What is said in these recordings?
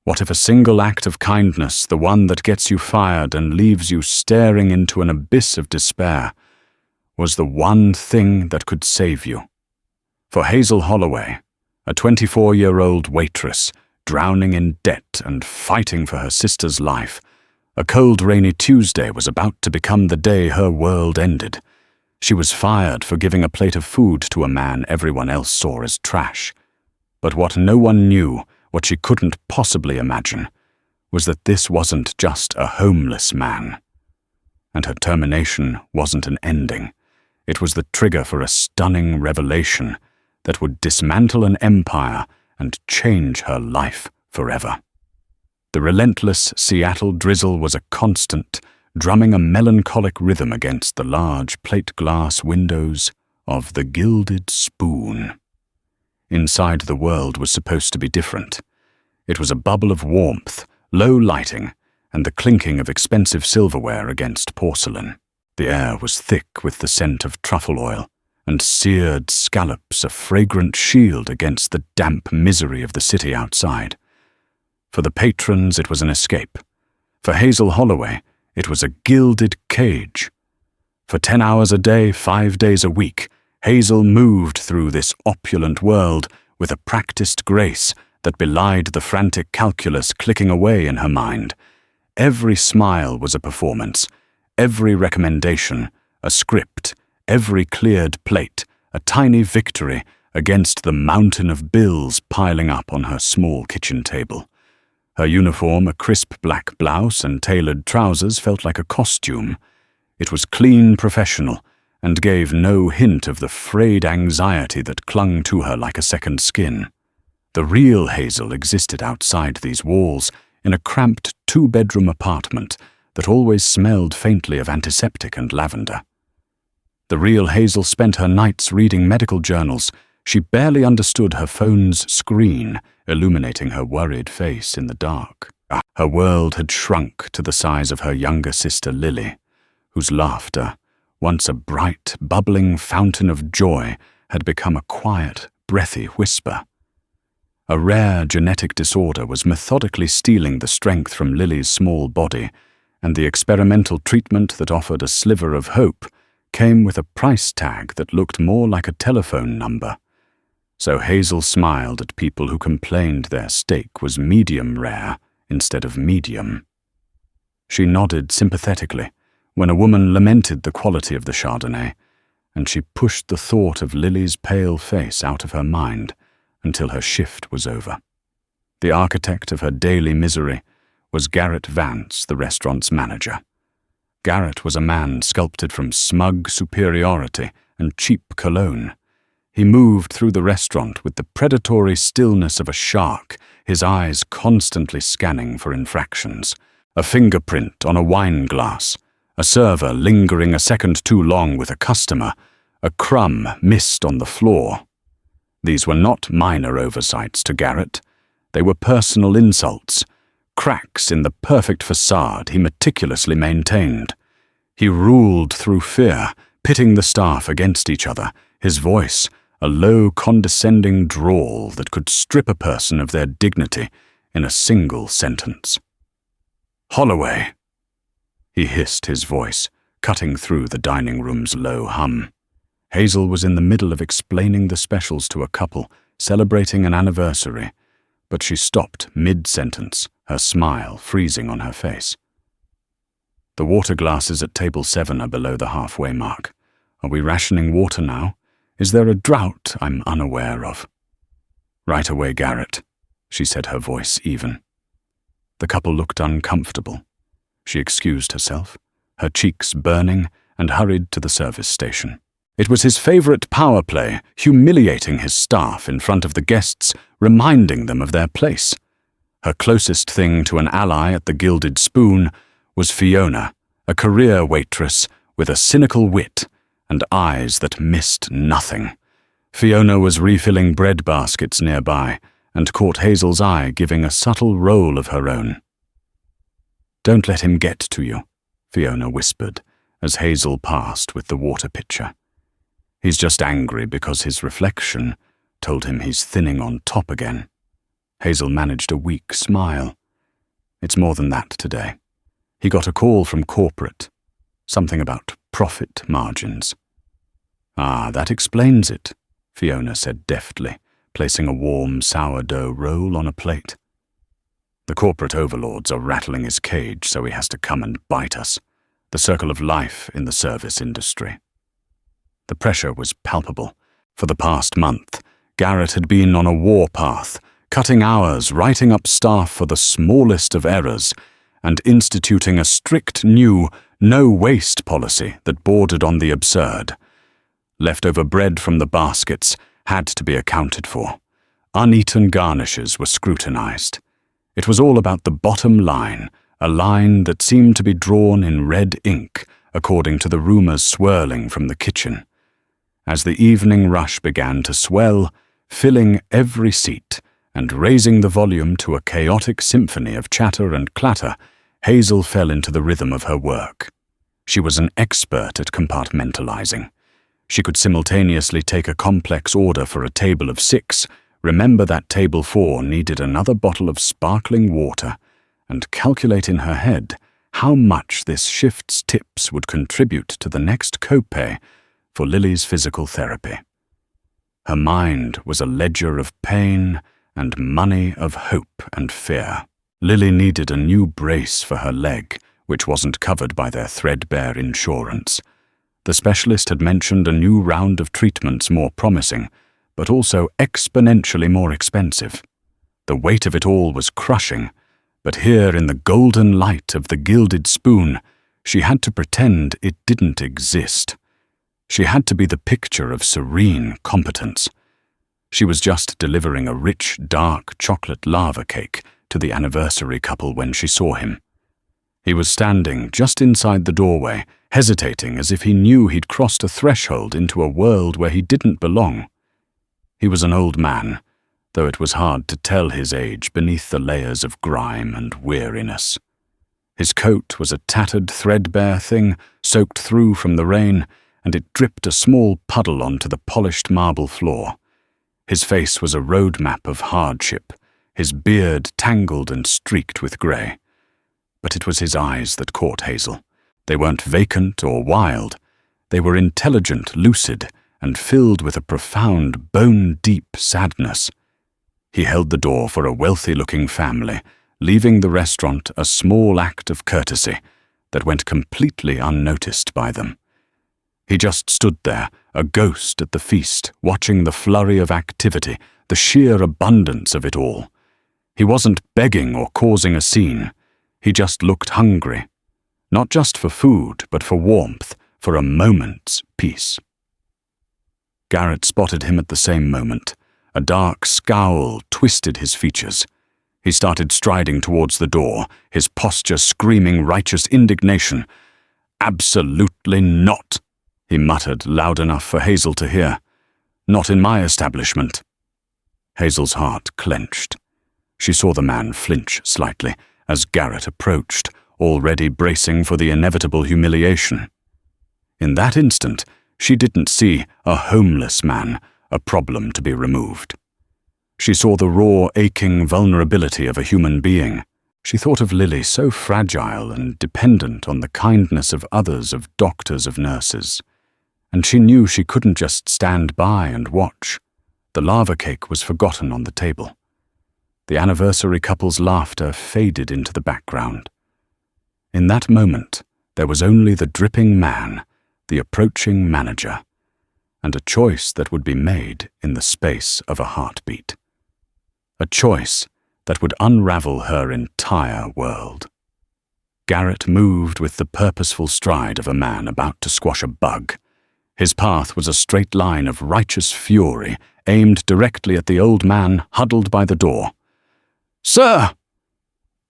What if a single act of kindness, the one that gets you fired and leaves you staring into an abyss of despair, was the one thing that could save you? For Hazel Holloway, a 24-year-old waitress, drowning in debt and fighting for her sister's life, a cold, rainy Tuesday was about to become the day her world ended. She was fired for giving a plate of food to a man everyone else saw as trash. But what no one knew, what she couldn't possibly imagine, was that this wasn't just a homeless man. And her termination wasn't an ending. It was the trigger for a stunning revelation that would dismantle an empire and change her life forever. The relentless Seattle drizzle was a constant, drumming a melancholic rhythm against the large plate glass windows of the Gilded Spoon. Inside, the world was supposed to be different. It was a bubble of warmth, low lighting, and the clinking of expensive silverware against porcelain. The air was thick with the scent of truffle oil, and seared scallops a fragrant shield against the damp misery of the city outside. For the patrons, it was an escape. For Hazel Holloway, it was a gilded cage. For 10 hours a day, 5 days a week, Hazel moved through this opulent world with a practiced grace that belied the frantic calculus clicking away in her mind. Every smile was a performance, every recommendation a script, every cleared plate a tiny victory against the mountain of bills piling up on her small kitchen table. Her uniform, a crisp black blouse and tailored trousers, felt like a costume. It was clean, professional, and gave no hint of the frayed anxiety that clung to her like a second skin. The real Hazel existed outside these walls, in a cramped 2-bedroom apartment that always smelled faintly of antiseptic and lavender. The real Hazel spent her nights reading medical journals. She barely understood her phone's screen, illuminating her worried face in the dark. Her world had shrunk to the size of her younger sister Lily, whose laughter, once a bright, bubbling fountain of joy, had become a quiet, breathy whisper. A rare genetic disorder was methodically stealing the strength from Lily's small body, and the experimental treatment that offered a sliver of hope came with a price tag that looked more like a telephone number. So Hazel smiled at people who complained their steak was medium rare instead of medium. She nodded sympathetically when a woman lamented the quality of the Chardonnay, and she pushed the thought of Lily's pale face out of her mind until her shift was over. The architect of her daily misery was Garrett Vance, the restaurant's manager. Garrett was a man sculpted from smug superiority and cheap cologne. He moved through the restaurant with the predatory stillness of a shark, his eyes constantly scanning for infractions. A fingerprint on a wine glass, a server lingering a second too long with a customer, a crumb missed on the floor. These were not minor oversights to Garrett. They were personal insults, cracks in the perfect facade he meticulously maintained. He ruled through fear, pitting the staff against each other, his voice a low, condescending drawl that could strip a person of their dignity in a single sentence. "Holloway," he hissed, his voice cutting through the dining room's low hum. Hazel was in the middle of explaining the specials to a couple celebrating an anniversary, but she stopped mid-sentence, her smile freezing on her face. "The water glasses at table 7 are below the halfway mark. Are we rationing water now? Is there a drought I'm unaware of?" "Right away, Garrett," she said, her voice even. The couple looked uncomfortable. She excused herself, her cheeks burning, and hurried to the service station. It was his favorite power play, humiliating his staff in front of the guests, reminding them of their place. Her closest thing to an ally at the Gilded Spoon was Fiona, a career waitress with a cynical wit and eyes that missed nothing. Fiona was refilling bread baskets nearby and caught Hazel's eye giving a subtle roll of her own. "Don't let him get to you," Fiona whispered as Hazel passed with the water pitcher. "He's just angry because his reflection told him he's thinning on top again." Hazel managed a weak smile. It's more than that today. He got a call from corporate. Something about profit margins. Ah, that explains it, Fiona said deftly, placing a warm sourdough roll on a plate. The corporate overlords are rattling his cage, so he has to come and bite us. The circle of life in the service industry. The pressure was palpable. For the past month, Garrett had been on a warpath, cutting hours, writing up staff for the smallest of errors, and instituting a strict new no-waste policy that bordered on the absurd. Leftover bread from the baskets had to be accounted for. Uneaten garnishes were scrutinized. It was all about the bottom line, a line that seemed to be drawn in red ink, according to the rumors swirling from the kitchen. As the evening rush began to swell, filling every seat and raising the volume to a chaotic symphony of chatter and clatter, Hazel fell into the rhythm of her work. She was an expert at compartmentalizing. She could simultaneously take a complex order for a table of 6, remember that table 4 needed another bottle of sparkling water, and calculate in her head how much this shift's tips would contribute to the next copay for Lily's physical therapy. Her mind was a ledger of pain and money of hope and fear. Lily needed a new brace for her leg, which wasn't covered by their threadbare insurance. The specialist had mentioned a new round of treatments more promising, but also exponentially more expensive. The weight of it all was crushing, but here in the golden light of the gilded spoon, she had to pretend it didn't exist. She had to be the picture of serene competence. She was just delivering a rich, dark chocolate lava cake to the anniversary couple when she saw him. He was standing just inside the doorway, hesitating as if he knew he'd crossed a threshold into a world where he didn't belong. He was an old man, though it was hard to tell his age beneath the layers of grime and weariness. His coat was a tattered, threadbare thing, soaked through from the rain, and it dripped a small puddle onto the polished marble floor. His face was a roadmap of hardship, his beard tangled and streaked with grey. But it was his eyes that caught Hazel. They weren't vacant or wild. They were intelligent, lucid, and filled with a profound, bone-deep sadness. He held the door for a wealthy-looking family, leaving the restaurant a small act of courtesy that went completely unnoticed by them. He just stood there, a ghost at the feast, watching the flurry of activity, the sheer abundance of it all. He wasn't begging or causing a scene. He just looked hungry. Not just for food, but for warmth, for a moment's peace. Garrett spotted him at the same moment. A dark scowl twisted his features. He started striding towards the door, his posture screaming righteous indignation. "Absolutely not," he muttered loud enough for Hazel to hear. "Not in my establishment." Hazel's heart clenched. She saw the man flinch slightly as Garrett approached, already bracing for the inevitable humiliation. In that instant, she didn't see a homeless man, a problem to be removed. She saw the raw, aching vulnerability of a human being. She thought of Lily, so fragile and dependent on the kindness of others, of doctors, of nurses. And she knew she couldn't just stand by and watch. The lava cake was forgotten on the table. The anniversary couple's laughter faded into the background. In that moment, there was only the dripping man, the approaching manager, and a choice that would be made in the space of a heartbeat. A choice that would unravel her entire world. Garrett moved with the purposeful stride of a man about to squash a bug. His path was a straight line of righteous fury, aimed directly at the old man huddled by the door. "Sir!"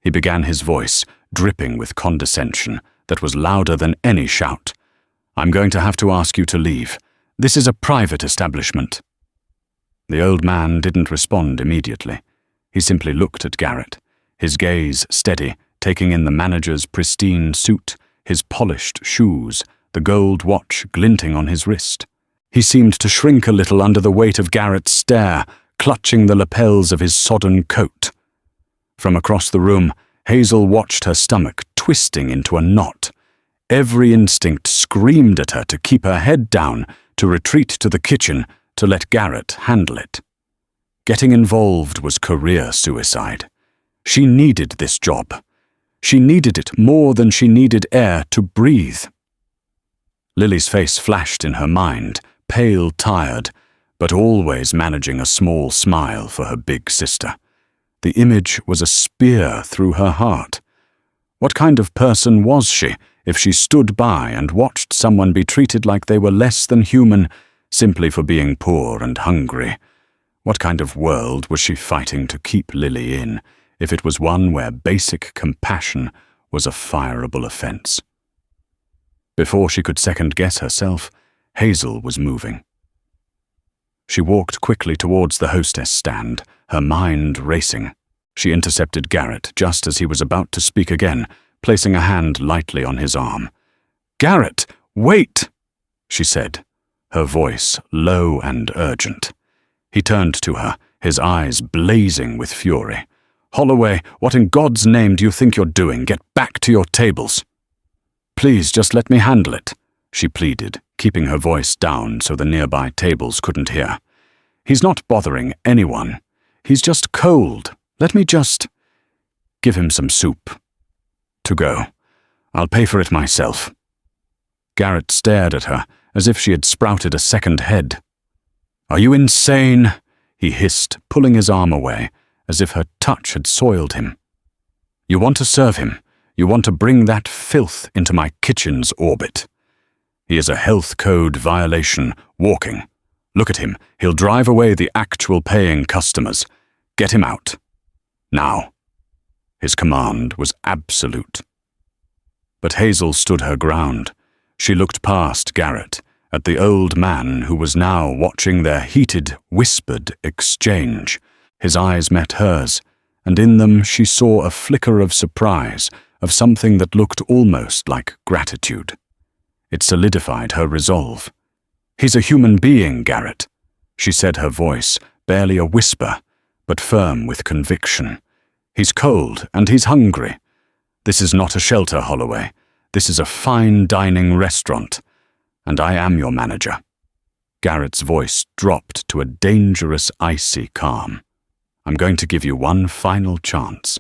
He began, his voice dripping with condescension that was louder than any shout. "I'm going to have to ask you to leave. This is a private establishment." The old man didn't respond immediately. He simply looked at Garrett, his gaze steady, taking in the manager's pristine suit, his polished shoes, the gold watch glinting on his wrist. He seemed to shrink a little under the weight of Garrett's stare, clutching the lapels of his sodden coat. From across the room, Hazel watched her stomach twisting into a knot. Every instinct screamed at her to keep her head down, to retreat to the kitchen, to let Garrett handle it. Getting involved was career suicide. She needed this job. She needed it more than she needed air to breathe. Lily's face flashed in her mind, pale, tired, but always managing a small smile for her big sister. The image was a spear through her heart. What kind of person was she if she stood by and watched someone be treated like they were less than human simply for being poor and hungry? What kind of world was she fighting to keep Lily in, if it was one where basic compassion was a fireable offense? Before she could second-guess herself, Hazel was moving. She walked quickly towards the hostess stand, her mind racing. She intercepted Garrett just as he was about to speak again, placing a hand lightly on his arm. "Garrett, wait!" she said, her voice low and urgent. He turned to her, his eyes blazing with fury. "Holloway, what in God's name do you think you're doing? Get back to your tables." "Please, just let me handle it," she pleaded, keeping her voice down so the nearby tables couldn't hear. "He's not bothering anyone. He's just cold. Let me just give him some soup. To go. I'll pay for it myself." Garrett stared at her as if she had sprouted a second head. "Are you insane?" he hissed, pulling his arm away, as if her touch had soiled him. "You want to serve him. You want to bring that filth into my kitchen's orbit. He is a health code violation, walking. Look at him. He'll drive away the actual paying customers. Get him out. Now." His command was absolute. But Hazel stood her ground. She looked past Garrett, at the old man who was now watching their heated, whispered exchange. His eyes met hers, and in them she saw a flicker of surprise, of something that looked almost like gratitude. It solidified her resolve. "He's a human being, Garrett," she said, her voice barely a whisper, but firm with conviction. "He's cold and he's hungry. This is not a shelter, Holloway. This is a fine dining restaurant, and I am your manager." Garrett's voice dropped to a dangerous, icy calm. "I'm going to give you one final chance.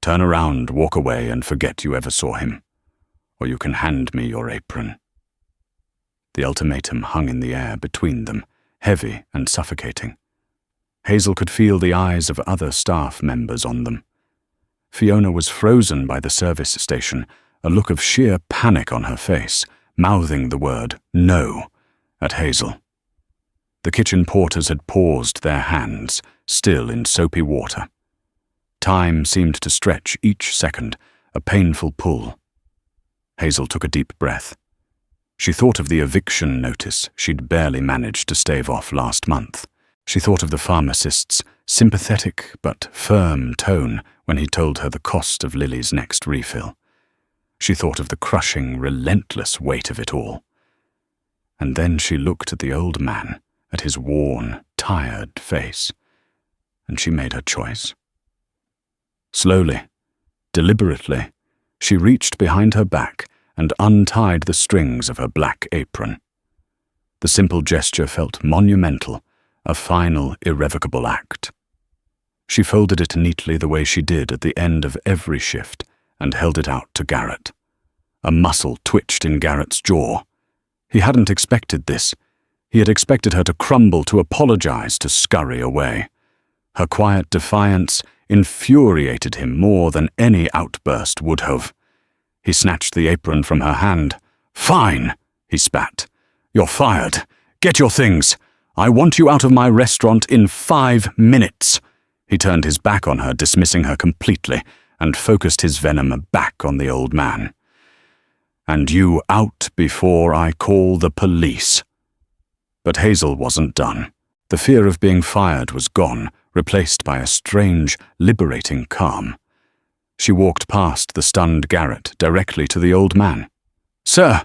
Turn around, walk away, and forget you ever saw him. Or you can hand me your apron." The ultimatum hung in the air between them, heavy and suffocating. Hazel could feel the eyes of other staff members on them. Fiona was frozen by the service station, a look of sheer panic on her face, mouthing the word "no" at Hazel. The kitchen porters had paused their hands, still in soapy water. Time seemed to stretch each second, a painful pull. Hazel took a deep breath. She thought of the eviction notice she'd barely managed to stave off last month. She thought of the pharmacist's sympathetic but firm tone when he told her the cost of Lily's next refill. She thought of the crushing, relentless weight of it all. And then she looked at the old man, at his worn, tired face, and she made her choice. Slowly, deliberately, she reached behind her back and untied the strings of her black apron. The simple gesture felt monumental, a final, irrevocable act. She folded it neatly the way she did at the end of every shift and held it out to Garrett. A muscle twitched in Garrett's jaw. He hadn't expected this. He had expected her to crumble, to apologize, to scurry away. Her quiet defiance infuriated him more than any outburst would have. He snatched the apron from her hand. "Fine," he spat. "You're fired. Get your things. I want you out of my restaurant in 5 minutes." He turned his back on her, dismissing her completely, and focused his venom back on the old man. "And you out before I call the police." But Hazel wasn't done. The fear of being fired was gone, replaced by a strange, liberating calm. She walked past the stunned Garrett directly to the old man. "Sir,"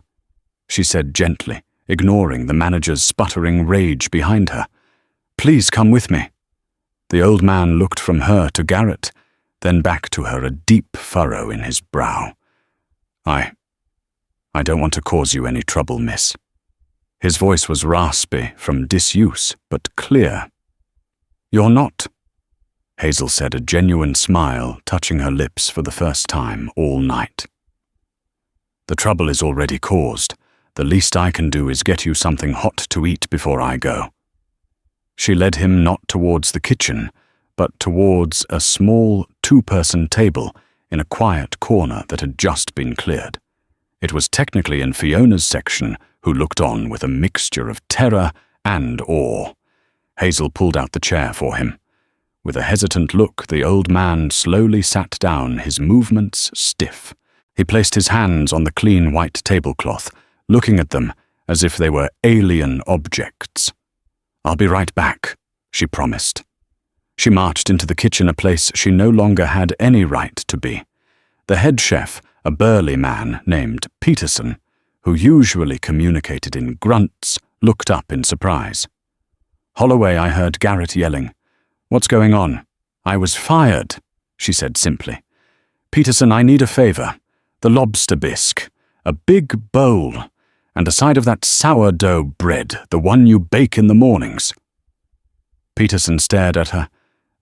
she said gently, ignoring the manager's sputtering rage behind her. "Please come with me." The old man looked from her to Garrett, then back to her, a deep furrow in his brow. I don't want to cause you any trouble, miss." His voice was raspy from disuse, but clear. "You're not," Hazel said, a genuine smile touching her lips for the first time all night. "The trouble is already caused. The least I can do is get you something hot to eat before I go." She led him not towards the kitchen, but towards a small two-person table in a quiet corner that had just been cleared. It was technically in Fiona's section, who looked on with a mixture of terror and awe. Hazel pulled out the chair for him. With a hesitant look, the old man slowly sat down, his movements stiff. He placed his hands on the clean white tablecloth, looking at them as if they were alien objects. "I'll be right back," she promised. She marched into the kitchen, a place she no longer had any right to be. The head chef, a burly man named Peterson, who usually communicated in grunts, looked up in surprise. "Holloway," I heard Garrett yelling. "What's going on?" "I was fired," she said simply. "Peterson, I need a favor. The lobster bisque, a big bowl, and a side of that sourdough bread, the one you bake in the mornings." Peterson stared at her,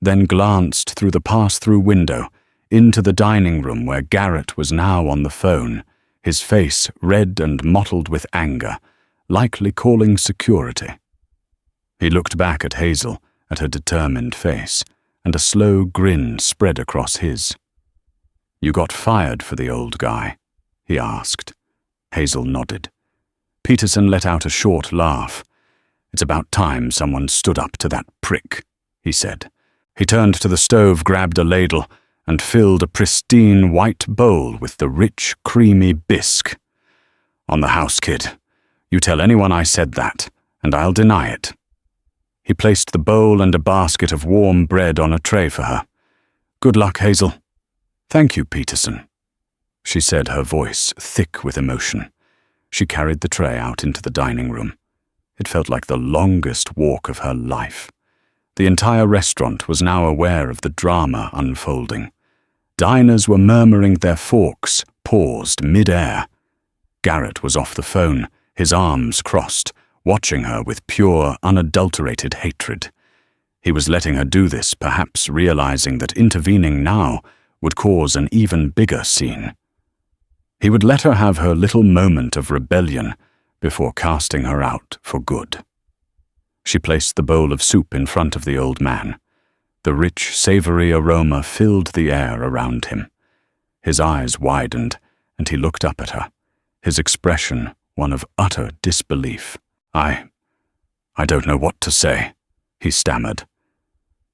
then glanced through the pass-through window into the dining room where Garrett was now on the phone, his face red and mottled with anger, likely calling security. He looked back at Hazel, at her determined face, and a slow grin spread across his. "You got fired for the old guy?" he asked. Hazel nodded. Peterson let out a short laugh. "It's about time someone stood up to that prick," he said. He turned to the stove, grabbed a ladle, and filled a pristine white bowl with the rich, creamy bisque. "On the house, kid. You tell anyone I said that, and I'll deny it." He placed the bowl and a basket of warm bread on a tray for her. "Good luck, Hazel." "Thank you, Peterson," she said, her voice thick with emotion. She carried the tray out into the dining room. It felt like the longest walk of her life. The entire restaurant was now aware of the drama unfolding. Diners were murmuring their forks, paused mid-air. Garrett was off the phone, his arms crossed, watching her with pure, unadulterated hatred. He was letting her do this, perhaps realizing that intervening now would cause an even bigger scene. He would let her have her little moment of rebellion before casting her out for good. She placed the bowl of soup in front of the old man. The rich, savory aroma filled the air around him. His eyes widened, and he looked up at her, his expression one of utter disbelief. I don't know what to say," he stammered.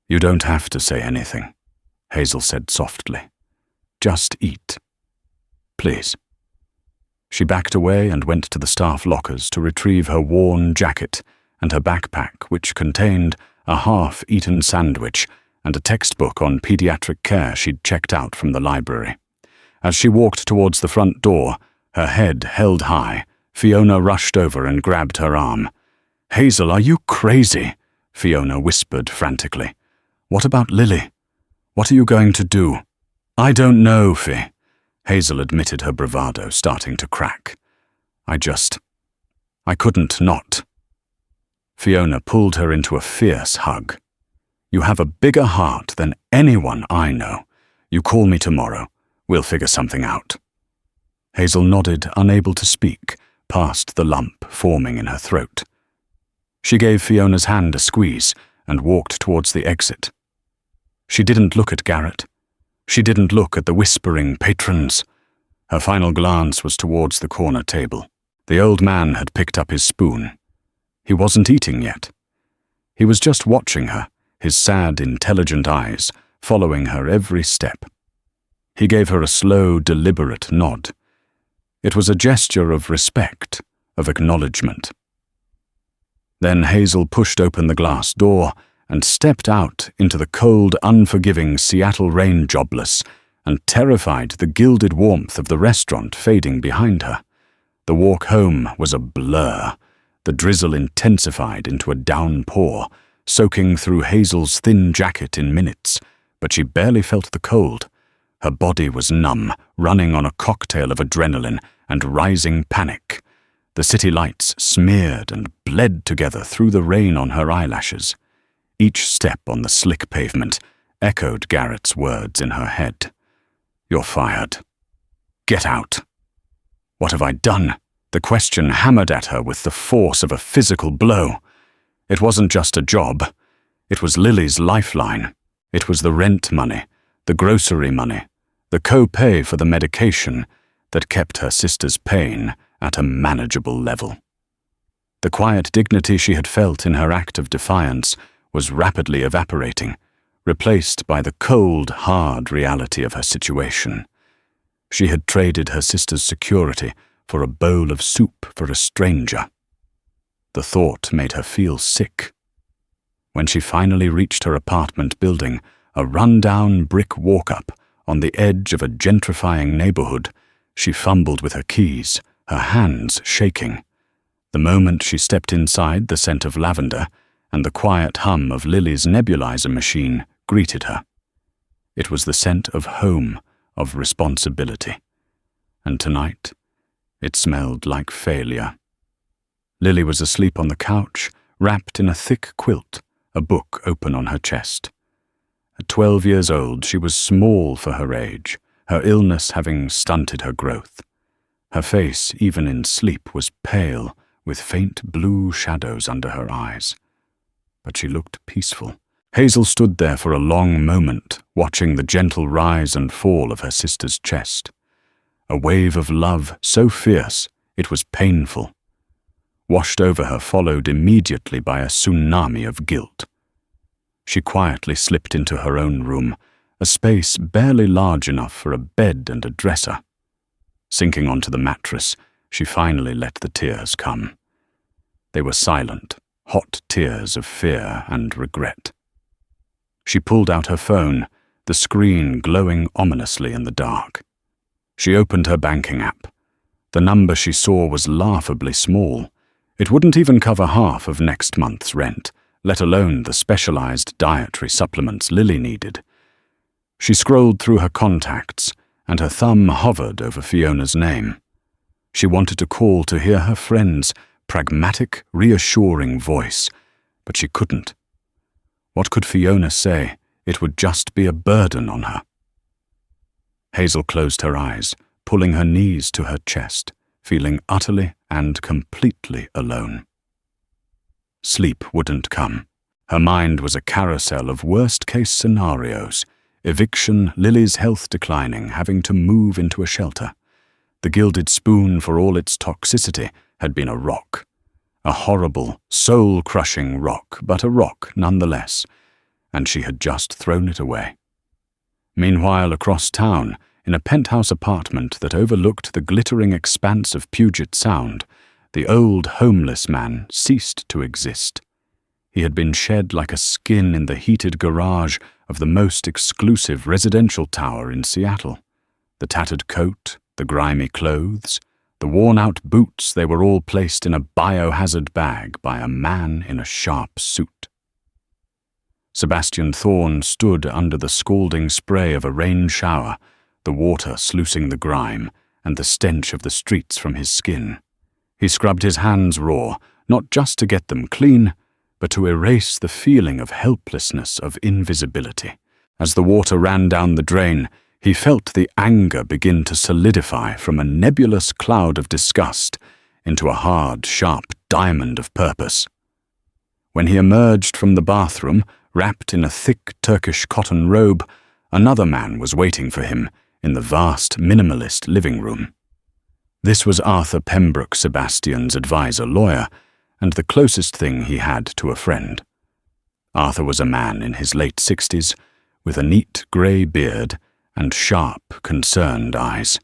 "You don't have to say anything," Hazel said softly. "Just eat. Please." She backed away and went to the staff lockers to retrieve her worn jacket and her backpack, which contained a half-eaten sandwich and a textbook on pediatric care she'd checked out from the library. As she walked towards the front door, her head held high, Fiona rushed over and grabbed her arm. "Hazel, are you crazy?" Fiona whispered frantically. "What about Lily? What are you going to do?" "I don't know, Fi," Hazel admitted, her bravado starting to crack. I couldn't not." Fiona pulled her into a fierce hug. "You have a bigger heart than anyone I know. You call me tomorrow. We'll figure something out." Hazel nodded, unable to speak, past the lump forming in her throat. She gave Fiona's hand a squeeze and walked towards the exit. She didn't look at Garrett. She didn't look at the whispering patrons. Her final glance was towards the corner table. The old man had picked up his spoon. He wasn't eating yet. He was just watching her, his sad, intelligent eyes following her every step. He gave her a slow, deliberate nod. It was a gesture of respect, of acknowledgement. Then Hazel pushed open the glass door and stepped out into the cold, unforgiving Seattle rain, jobless, and terrified the gilded warmth of the restaurant fading behind her. The walk home was a blur. The drizzle intensified into a downpour, soaking through Hazel's thin jacket in minutes, but she barely felt the cold. Her body was numb, running on a cocktail of adrenaline and rising panic. The city lights smeared and bled together through the rain on her eyelashes. Each step on the slick pavement echoed Garrett's words in her head. "You're fired. Get out." What have I done? The question hammered at her with the force of a physical blow. It wasn't just a job. It was Lily's lifeline. It was the rent money, the grocery money, the co-pay for the medication that kept her sister's pain at a manageable level. The quiet dignity she had felt in her act of defiance was rapidly evaporating, replaced by the cold, hard reality of her situation. She had traded her sister's security for a bowl of soup for a stranger. The thought made her feel sick. When she finally reached her apartment building, a run-down brick walk-up on the edge of a gentrifying neighborhood, she fumbled with her keys, her hands shaking. The moment she stepped inside, the scent of lavender and the quiet hum of Lily's nebulizer machine greeted her. It was the scent of home, of responsibility. And tonight, it smelled like failure. Lily was asleep on the couch, wrapped in a thick quilt, a book open on her chest. At 12 years old, she was small for her age, her illness having stunted her growth. Her face, even in sleep, was pale, with faint blue shadows under her eyes. But she looked peaceful. Hazel stood there for a long moment, watching the gentle rise and fall of her sister's chest. A wave of love so fierce it was painful. Washed over her followed immediately by a tsunami of guilt. She quietly slipped into her own room, a space barely large enough for a bed and a dresser. Sinking onto the mattress, she finally let the tears come. They were silent, hot tears of fear and regret. She pulled out her phone, the screen glowing ominously in the dark. She opened her banking app. The number she saw was laughably small. It wouldn't even cover half of next month's rent, let alone the specialized dietary supplements Lily needed. She scrolled through her contacts, and her thumb hovered over Fiona's name. She wanted to call to hear her friend's pragmatic, reassuring voice, but she couldn't. What could Fiona say? It would just be a burden on her. Hazel closed her eyes, pulling her knees to her chest, feeling utterly and completely alone. Sleep wouldn't come. Her mind was a carousel of worst-case scenarios: eviction, Lily's health declining, having to move into a shelter. The Gilded spoon, for all its toxicity, had been a rock. A horrible, soul-crushing rock, but a rock nonetheless, and she had just thrown it away. Meanwhile, across town, in a penthouse apartment that overlooked the glittering expanse of Puget Sound, the old homeless man ceased to exist. He had been shed like a skin in the heated garage of the most exclusive residential tower in Seattle. The tattered coat, the grimy clothes, the worn-out boots, they were all placed in a biohazard bag by a man in a sharp suit. Sebastian Thorne stood under the scalding spray of a rain shower, the water sluicing the grime and the stench of the streets from his skin. He scrubbed his hands raw, not just to get them clean, but to erase the feeling of helplessness, of invisibility. As the water ran down the drain, he felt the anger begin to solidify from a nebulous cloud of disgust into a hard, sharp diamond of purpose. When he emerged from the bathroom, wrapped in a thick Turkish cotton robe, another man was waiting for him in the vast, minimalist living room. This was Arthur Pembroke, Sebastian's advisor-lawyer, and the closest thing he had to a friend. Arthur was a man in his late 60s, with a neat grey beard and sharp, concerned eyes.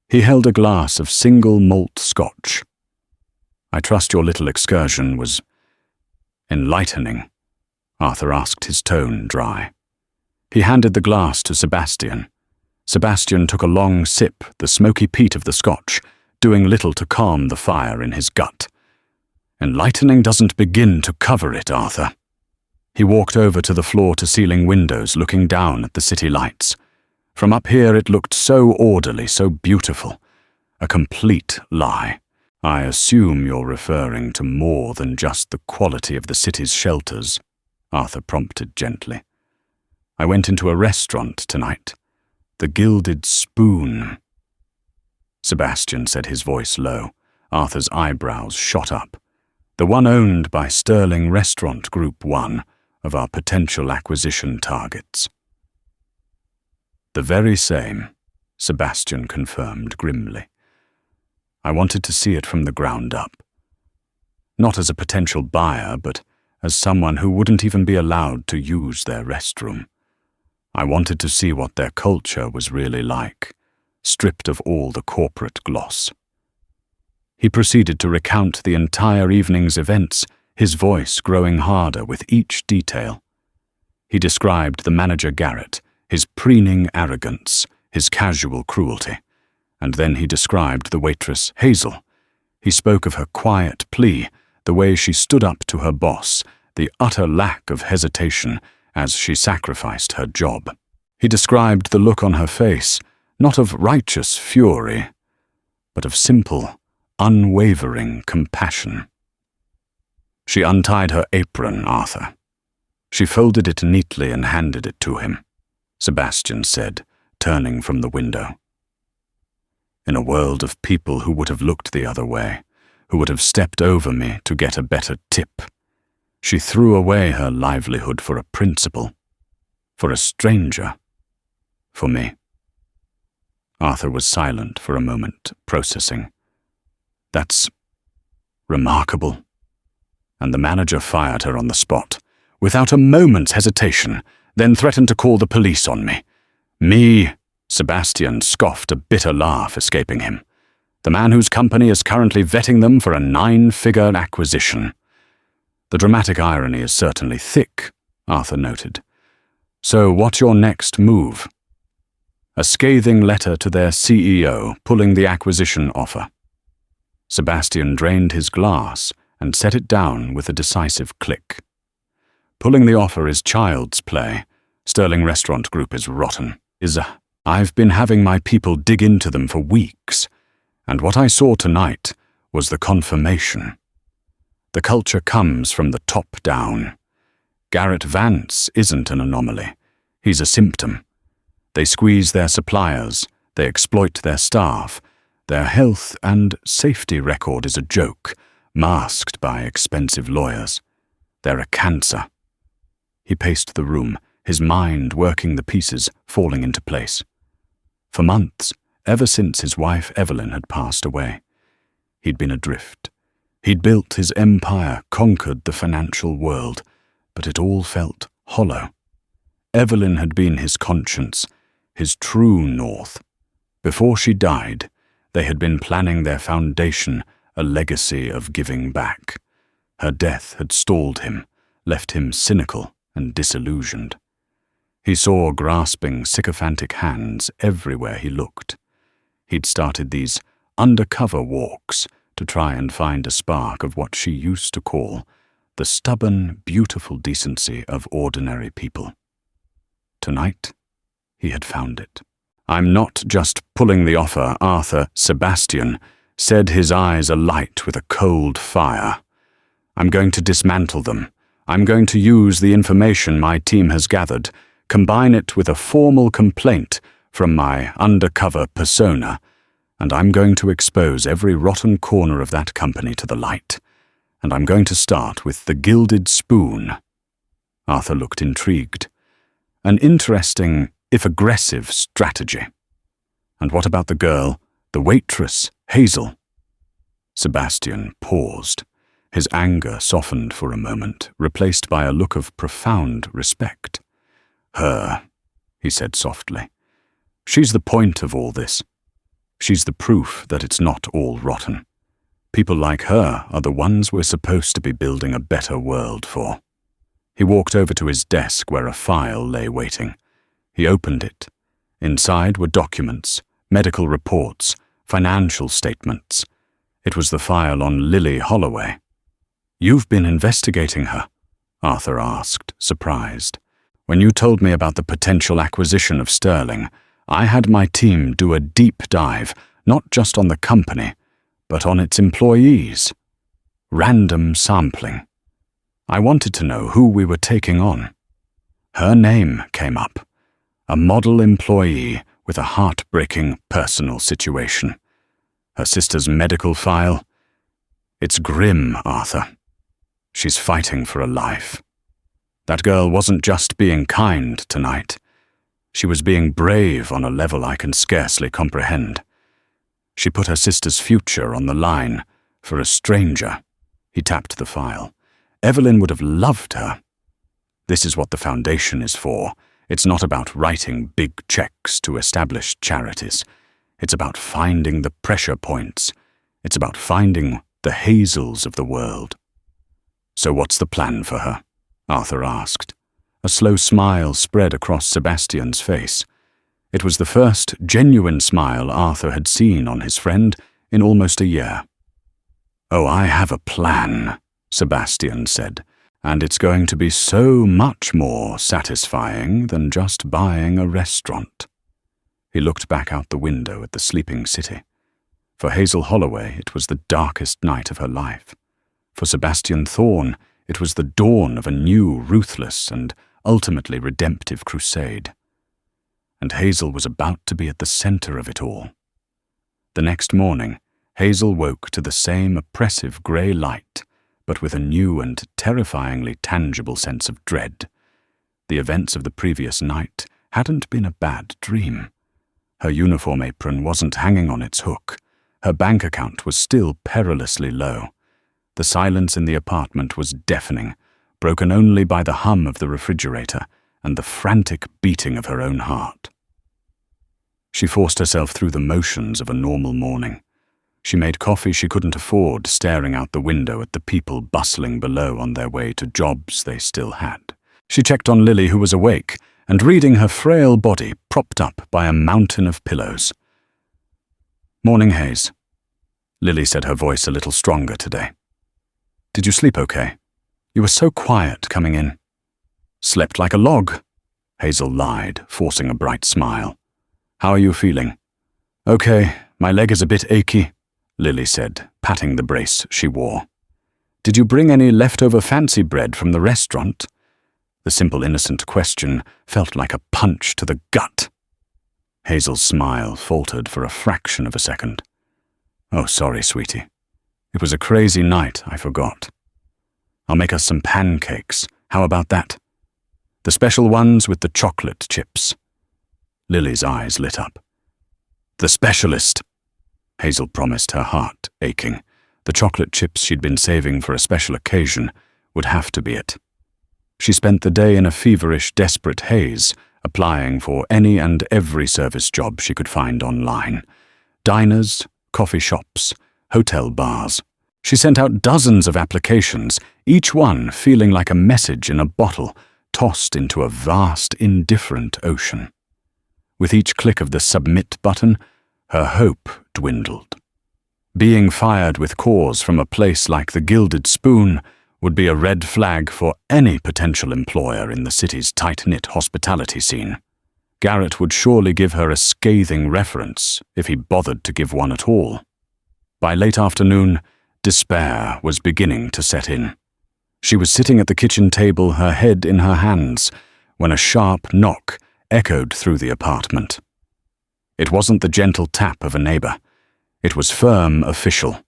He held a glass of single malt scotch. "I trust your little excursion was enlightening," Arthur asked, his tone dry. He handed the glass to Sebastian. Sebastian took a long sip, the smoky peat of the scotch, doing little to calm the fire in his gut. "Enlightening doesn't begin to cover it, Arthur." He walked over to the floor-to-ceiling windows looking down at the city lights. From up here it looked so orderly, so beautiful. A complete lie. I assume you're referring to more than just the quality of the city's shelters, Arthur prompted gently. I went into a restaurant tonight. The Gilded Spoon. Sebastian said, his voice low. Arthur's eyebrows shot up. The one owned by Sterling Restaurant Group 1 of our potential acquisition targets. The very same, Sebastian confirmed grimly. I wanted to see it from the ground up. Not as a potential buyer, but as someone who wouldn't even be allowed to use their restroom. I wanted to see what their culture was really like, stripped of all the corporate gloss. He proceeded to recount the entire evening's events, his voice growing harder with each detail. He described the manager Garrett, his preening arrogance, his casual cruelty, and then he described the waitress Hazel. He spoke of her quiet plea, the way she stood up to her boss, the utter lack of hesitation as she sacrificed her job. He described the look on her face, not of righteous fury, but of simple, unwavering compassion. She untied her apron, Arthur. She folded it neatly and handed it to him, Sebastian said, turning from the window. In a world of people who would have looked the other way, who would have stepped over me to get a better tip, she threw away her livelihood for a principal, for a stranger, for me. Arthur was silent for a moment, processing. That's remarkable. And the manager fired her on the spot, without a moment's hesitation, then threatened to call the police on me. Me, Sebastian scoffed, a bitter laugh escaping him. The man whose company is currently vetting them for a 9-figure acquisition. The dramatic irony is certainly thick, Arthur noted. So what's your next move? A scathing letter to their CEO, pulling the acquisition offer. Sebastian drained his glass and set it down with a decisive click. Pulling the offer is child's play. Sterling Restaurant Group is rotten. I've been having my people dig into them for weeks, and what I saw tonight was the confirmation. The culture comes from the top down. Garrett Vance isn't an anomaly. He's a symptom. They squeeze their suppliers, they exploit their staff. Their health and safety record is a joke, masked by expensive lawyers. They're a cancer. He paced the room, his mind working the pieces, falling into place. For months, ever since his wife Evelyn had passed away, he'd been adrift. He'd built his empire, conquered the financial world, but it all felt hollow. Evelyn had been his conscience, his true north. Before she died, they had been planning their foundation, a legacy of giving back. Her death had stalled him, left him cynical and disillusioned. He saw grasping, sycophantic hands everywhere he looked. He'd started these undercover walks to try and find a spark of what she used to call the stubborn, beautiful decency of ordinary people. Tonight, he had found it. I'm not just pulling the offer, Arthur, Sebastian said, his eyes alight with a cold fire. I'm going to dismantle them. I'm going to use the information my team has gathered, combine it with a formal complaint from my undercover persona, and I'm going to expose every rotten corner of that company to the light. And I'm going to start with the Gilded Spoon. Arthur looked intrigued. An interesting, if aggressive, strategy. And what about the girl, the waitress, Hazel? Sebastian paused. His anger softened for a moment, replaced by a look of profound respect. Her, he said softly. She's the point of all this. She's the proof that it's not all rotten. People like her are the ones we're supposed to be building a better world for. He walked over to his desk where a file lay waiting. He opened it. Inside were documents, medical reports, financial statements. It was the file on Lily Holloway. You've been investigating her, Arthur asked, surprised. "When you told me about the potential acquisition of Sterling, I had my team do a deep dive, not just on the company, but on its employees. Random sampling. I wanted to know who we were taking on. Her name came up. A model employee with a heartbreaking personal situation. Her sister's medical file. It's grim, Arthur. She's fighting for a life. That girl wasn't just being kind tonight. She was being brave on a level I can scarcely comprehend. She put her sister's future on the line for a stranger." He tapped the file. "Evelyn would have loved her. This is what the foundation is for. It's not about writing big checks to established charities. It's about finding the pressure points. It's about finding the Hazels of the world." "So what's the plan for her?" Arthur asked. A slow smile spread across Sebastian's face. It was the first genuine smile Arthur had seen on his friend in almost a year. "Oh, I have a plan," Sebastian said, "and it's going to be so much more satisfying than just buying a restaurant." He looked back out the window at the sleeping city. For Hazel Holloway, it was the darkest night of her life. For Sebastian Thorne, it was the dawn of a new, ruthless, and ultimately redemptive crusade. And Hazel was about to be at the center of it all. The next morning, Hazel woke to the same oppressive grey light, but with a new and terrifyingly tangible sense of dread. The events of the previous night hadn't been a bad dream. Her uniform apron wasn't hanging on its hook. Her bank account was still perilously low. The silence in the apartment was deafening, broken only by the hum of the refrigerator and the frantic beating of her own heart. She forced herself through the motions of a normal morning. She made coffee she couldn't afford, staring out the window at the people bustling below on their way to jobs they still had. She checked on Lily, who was awake and reading her frail body propped up by a mountain of pillows. "Morning, Hayes." Lily said, her voice a little stronger today. "Did you sleep okay? You were so quiet coming in." "Slept like a log," Hazel lied, forcing a bright smile. "How are you feeling?" "Okay, my leg is a bit achy," Lily said, patting the brace she wore. "Did you bring any leftover fancy bread from the restaurant?" The simple, innocent question felt like a punch to the gut. Hazel's smile faltered for a fraction of a second. "Oh, sorry, sweetie. It was a crazy night, I forgot. I'll make us some pancakes. How about that? The special ones with the chocolate chips." Lily's eyes lit up. "The specialist," Hazel promised, her heart aching. The chocolate chips she'd been saving for a special occasion would have to be it. She spent the day in a feverish, desperate haze, applying for any and every service job she could find online. Diners, coffee shops, hotel bars. She sent out dozens of applications, each one feeling like a message in a bottle tossed into a vast, indifferent ocean. With each click of the submit button, her hope dwindled. Being fired with cause from a place like the Gilded Spoon would be a red flag for any potential employer in the city's tight-knit hospitality scene. Garrett would surely give her a scathing reference if he bothered to give one at all. By late afternoon, despair was beginning to set in. She was sitting at the kitchen table, her head in her hands, when a sharp knock echoed through the apartment. It wasn't the gentle tap of a neighbor. It was firm, official.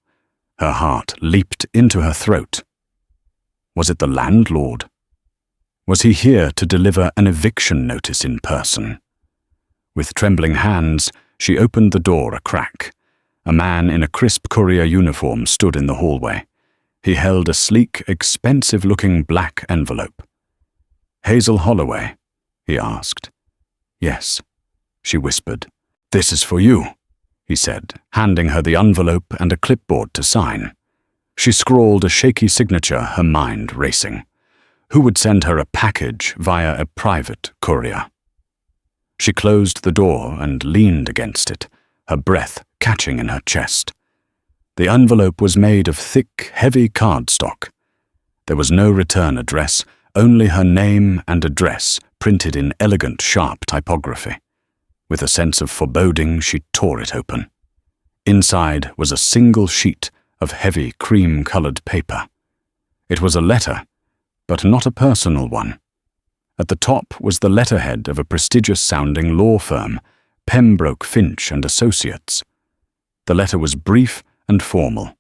Her heart leaped into her throat. Was it the landlord? Was he here to deliver an eviction notice in person? With trembling hands, she opened the door a crack. A man in a crisp courier uniform stood in the hallway. He held a sleek, expensive-looking black envelope. "Hazel Holloway?" he asked. "Yes," she whispered. "This is for you," he said, handing her the envelope and a clipboard to sign. She scrawled a shaky signature, her mind racing. Who would send her a package via a private courier? She closed the door and leaned against it, her breath catching in her chest. The envelope was made of thick, heavy cardstock. There was no return address, only her name and address printed in elegant, sharp typography. With a sense of foreboding, she tore it open. Inside was a single sheet of heavy cream-colored paper. It was a letter, but not a personal one. At the top was the letterhead of a prestigious-sounding law firm, Pembroke, Finch and Associates. The letter was brief and formal.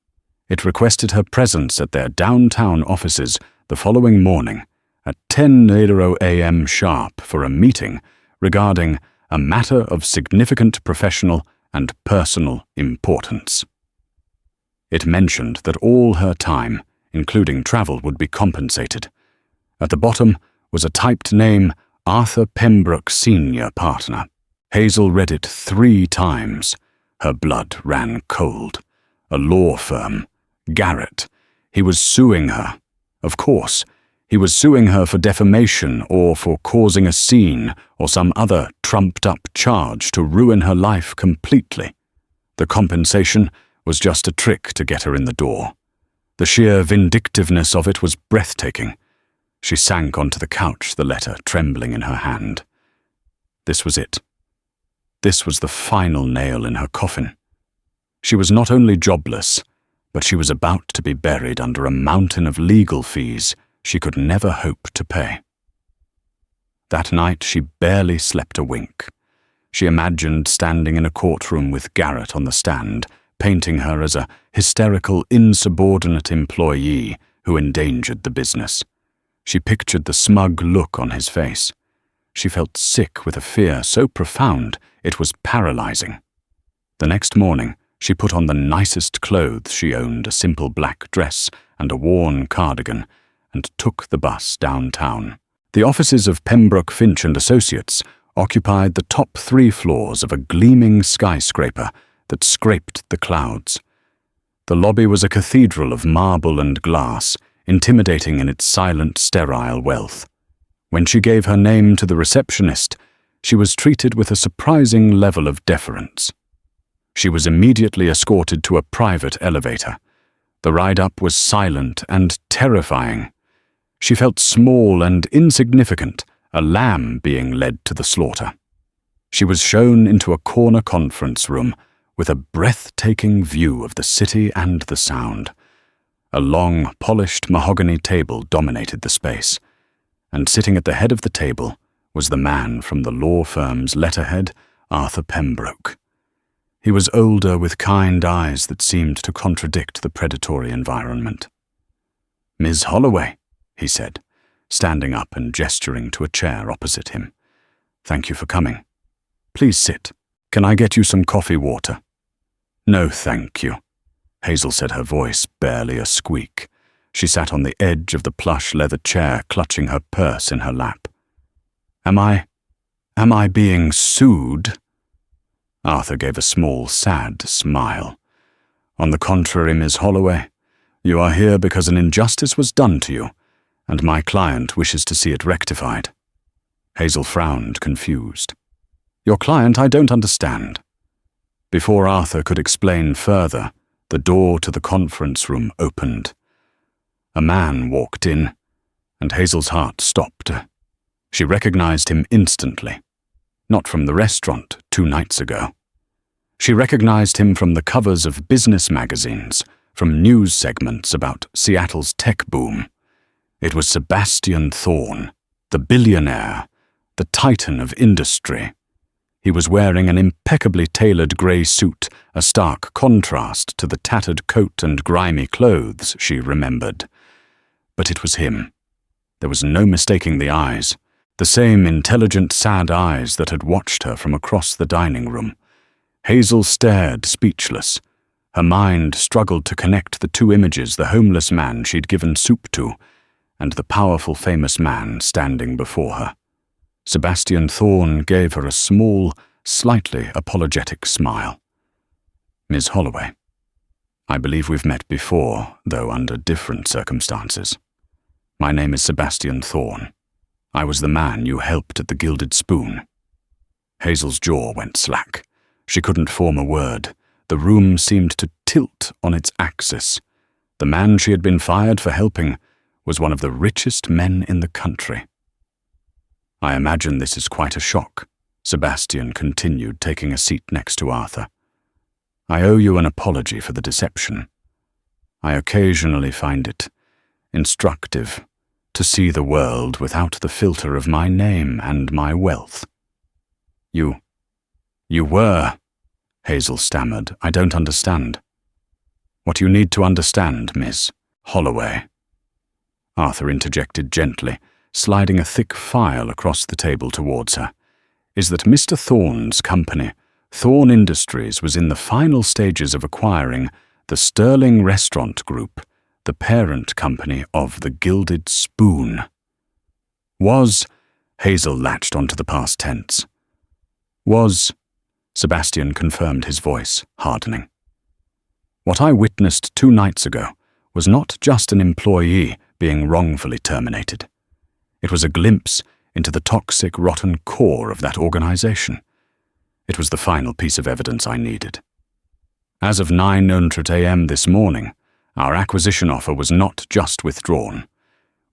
It requested her presence at their downtown offices the following morning at 10:00 a.m. sharp for a meeting regarding a matter of significant professional and personal importance. It mentioned that all her time, including travel, would be compensated. At the bottom was a typed name, Arthur Pembroke, Senior Partner. Hazel read it 3 times. Her blood ran cold. A law firm. Garrett. He was suing her. Of course, he was suing her for defamation or for causing a scene or some other trumped-up charge to ruin her life completely. The compensation was just a trick to get her in the door. The sheer vindictiveness of it was breathtaking. She sank onto the couch, the letter trembling in her hand. This was it. This was the final nail in her coffin. She was not only jobless, but she was about to be buried under a mountain of legal fees she could never hope to pay. That night she barely slept a wink. She imagined standing in a courtroom with Garrett on the stand, painting her as a hysterical, insubordinate employee who endangered the business. She pictured the smug look on his face. She felt sick with a fear so profound it was paralyzing. The next morning, she put on the nicest clothes she owned, a simple black dress and a worn cardigan, and took the bus downtown. The offices of Pembroke, Finch and Associates occupied the top 3 floors of a gleaming skyscraper that scraped the clouds. The lobby was a cathedral of marble and glass, intimidating in its silent, sterile wealth. When she gave her name to the receptionist, she was treated with a surprising level of deference. She was immediately escorted to a private elevator. The ride-up was silent and terrifying. She felt small and insignificant, a lamb being led to the slaughter. She was shown into a corner conference room with a breathtaking view of the city and the sound. A long, polished mahogany table dominated the space, and sitting at the head of the table was the man from the law firm's letterhead, Arthur Pembroke. He was older, with kind eyes that seemed to contradict the predatory environment. "Ms. Holloway," he said, standing up and gesturing to a chair opposite him. "Thank you for coming. Please sit. Can I get you some coffee water?" "No, thank you," Hazel said, her voice barely a squeak. She sat on the edge of the plush leather chair, clutching her purse in her lap. Am I being sued?" Arthur gave a small, sad smile. "On the contrary, Ms. Holloway, you are here because an injustice was done to you, and my client wishes to see it rectified." Hazel frowned, confused. "Your client? I don't understand." Before Arthur could explain further, the door to the conference room opened. A man walked in, and Hazel's heart stopped. She recognized him instantly. Not from the restaurant 2 nights ago. She recognized him from the covers of business magazines, from news segments about Seattle's tech boom. It was Sebastian Thorne, the billionaire, the titan of industry. He was wearing an impeccably tailored grey suit, a stark contrast to the tattered coat and grimy clothes she remembered. But it was him. There was no mistaking the eyes. The same intelligent, sad eyes that had watched her from across the dining room. Hazel stared, speechless. Her mind struggled to connect the 2 images, the homeless man she'd given soup to, and the powerful, famous man standing before her. Sebastian Thorne gave her a small, slightly apologetic smile. "Ms. Holloway, I believe we've met before, though under different circumstances. My name is Sebastian Thorne. I was the man you helped at the Gilded Spoon." Hazel's jaw went slack. She couldn't form a word. The room seemed to tilt on its axis. The man she had been fired for helping was one of the richest men in the country. I imagine this is quite a shock, Sebastian continued, taking a seat next to Arthur. I owe you an apology for the deception. I occasionally find it instructive to see the world without the filter of my name and my wealth. You were, Hazel stammered. I don't understand. What you need to understand, Miss Holloway, Arthur interjected gently, sliding a thick file across the table towards her, is that Mr. Thorne's company, Thorne Industries, was in the final stages of acquiring the Sterling Restaurant Group, the parent company of the Gilded Spoon. Hazel latched onto the past tense. Sebastian confirmed, his voice hardening. What I witnessed 2 nights ago was not just an employee being wrongfully terminated. It was a glimpse into the toxic, rotten core of that organization. It was the final piece of evidence I needed. As of 9:00 a.m. this morning, our acquisition offer was not just withdrawn.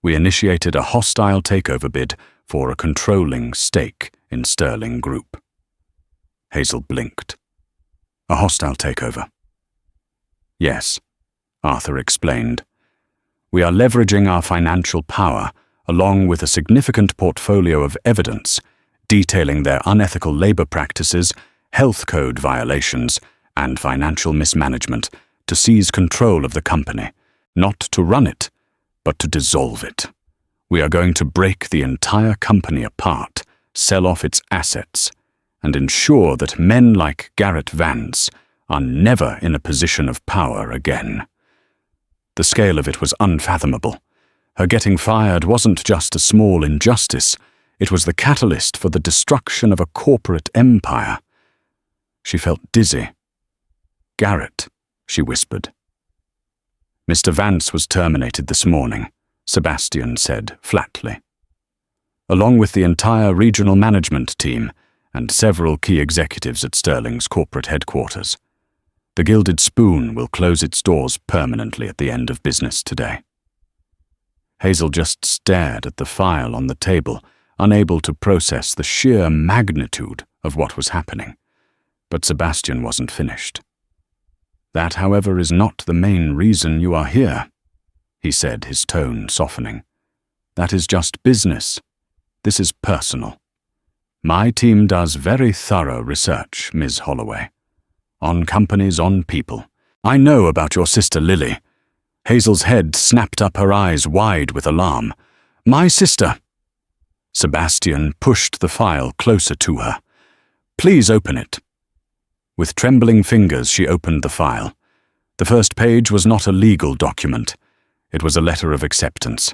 We initiated a hostile takeover bid for a controlling stake in Sterling Group. Hazel blinked. A hostile takeover? Yes, Arthur explained. We are leveraging our financial power along with a significant portfolio of evidence detailing their unethical labor practices, health code violations, and financial mismanagement to seize control of the company, not to run it, but to dissolve it. We are going to break the entire company apart, sell off its assets, and ensure that men like Garrett Vance are never in a position of power again. The scale of it was unfathomable. Her getting fired wasn't just a small injustice, it was the catalyst for the destruction of a corporate empire. She felt dizzy. Garrett, she whispered. Mr. Vance was terminated this morning, Sebastian said flatly. Along with the entire regional management team and several key executives at Sterling's corporate headquarters. The Gilded Spoon will close its doors permanently at the end of business today. Hazel just stared at the file on the table, unable to process the sheer magnitude of what was happening. But Sebastian wasn't finished. That, however, is not the main reason you are here, he said, his tone softening. That is just business. This is personal. My team does very thorough research, Ms. Holloway. On companies, on people. I know about your sister Lily. Hazel's head snapped up, her eyes wide with alarm. My sister. Sebastian pushed the file closer to her. Please open it. With trembling fingers, she opened the file. The first page was not a legal document. It was a letter of acceptance.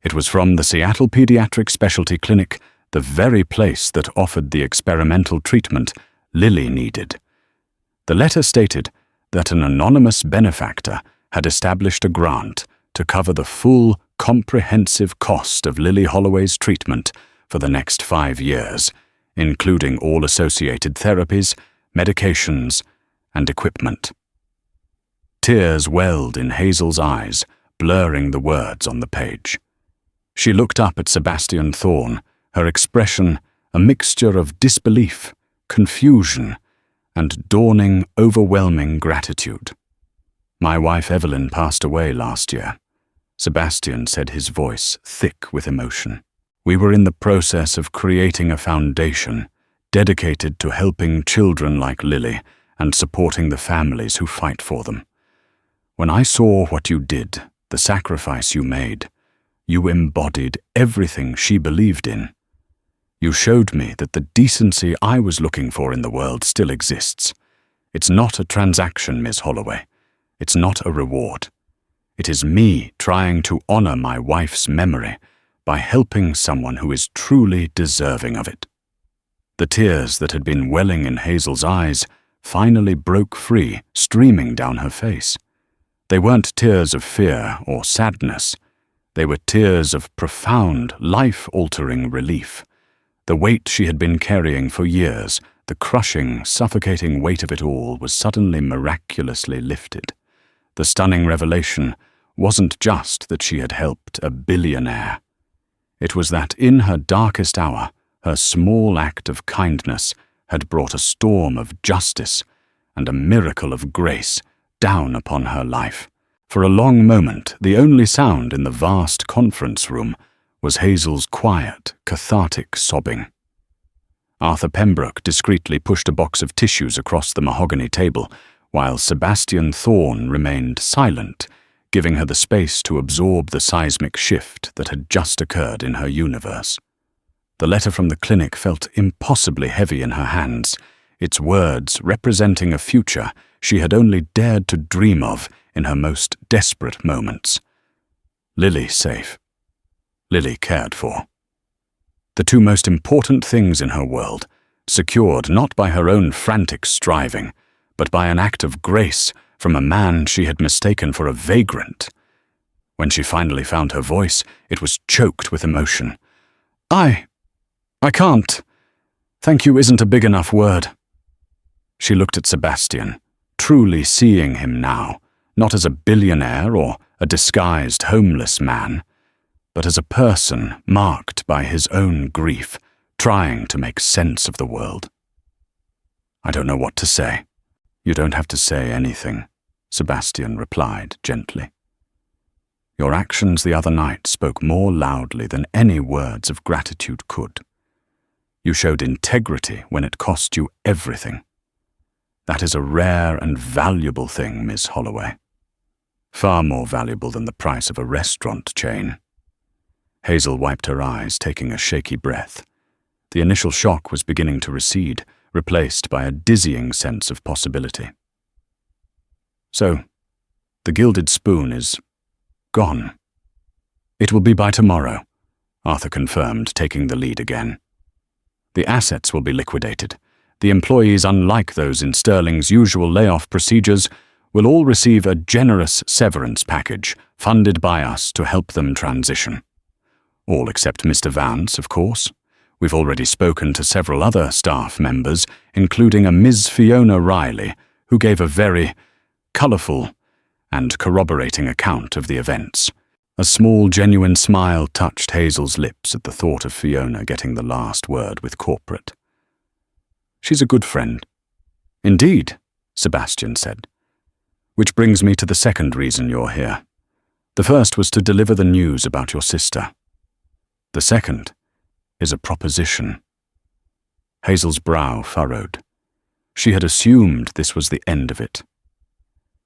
It was from the Seattle Pediatric Specialty Clinic, the very place that offered the experimental treatment Lily needed. The letter stated that an anonymous benefactor had established a grant to cover the full, comprehensive cost of Lily Holloway's treatment for the next 5 years, including all associated therapies, medications, and equipment. Tears welled in Hazel's eyes, blurring the words on the page. She looked up at Sebastian Thorne, her expression a mixture of disbelief, confusion, and dawning, overwhelming gratitude. My wife Evelyn passed away last year, Sebastian said, his voice thick with emotion. We were in the process of creating a foundation dedicated to helping children like Lily and supporting the families who fight for them. When I saw what you did, the sacrifice you made, you embodied everything she believed in. You showed me that the decency I was looking for in the world still exists. It's not a transaction, Ms. Holloway. It's not a reward. It is me trying to honor my wife's memory by helping someone who is truly deserving of it. The tears that had been welling in Hazel's eyes finally broke free, streaming down her face. They weren't tears of fear or sadness. They were tears of profound, life-altering relief. The weight she had been carrying for years, the crushing, suffocating weight of it all, was suddenly miraculously lifted. The stunning revelation wasn't just that she had helped a billionaire. It was that in her darkest hour, her small act of kindness had brought a storm of justice and a miracle of grace down upon her life. For a long moment, the only sound in the vast conference room was Hazel's quiet, cathartic sobbing. Arthur Pembroke discreetly pushed a box of tissues across the mahogany table, while Sebastian Thorne remained silent, giving her the space to absorb the seismic shift that had just occurred in her universe. The letter from the clinic felt impossibly heavy in her hands, its words representing a future she had only dared to dream of in her most desperate moments. Lily safe. Lily cared for. The two most important things in her world, secured not by her own frantic striving, but by an act of grace from a man she had mistaken for a vagrant. When she finally found her voice, it was choked with emotion. I can't. Thank you isn't a big enough word. She looked at Sebastian, truly seeing him now, not as a billionaire or a disguised homeless man, but as a person marked by his own grief, trying to make sense of the world. I don't know what to say. You don't have to say anything, Sebastian replied gently. Your actions the other night spoke more loudly than any words of gratitude could. You showed integrity when it cost you everything. That is a rare and valuable thing, Miss Holloway. Far more valuable than the price of a restaurant chain. Hazel wiped her eyes, taking a shaky breath. The initial shock was beginning to recede, replaced by a dizzying sense of possibility. So, the Gilded Spoon is gone. It will be by tomorrow, Arthur confirmed, taking the lead again. The assets will be liquidated. The employees, unlike those in Sterling's usual layoff procedures, will all receive a generous severance package funded by us to help them transition. All except Mr. Vance, of course. We've already spoken to several other staff members, including a Ms. Fiona Riley, who gave a very colourful and corroborating account of the events. A small, genuine smile touched Hazel's lips at the thought of Fiona getting the last word with corporate. She's a good friend. Indeed, Sebastian said. Which brings me to the second reason you're here. The first was to deliver the news about your sister. The second is a proposition. Hazel's brow furrowed. She had assumed this was the end of it.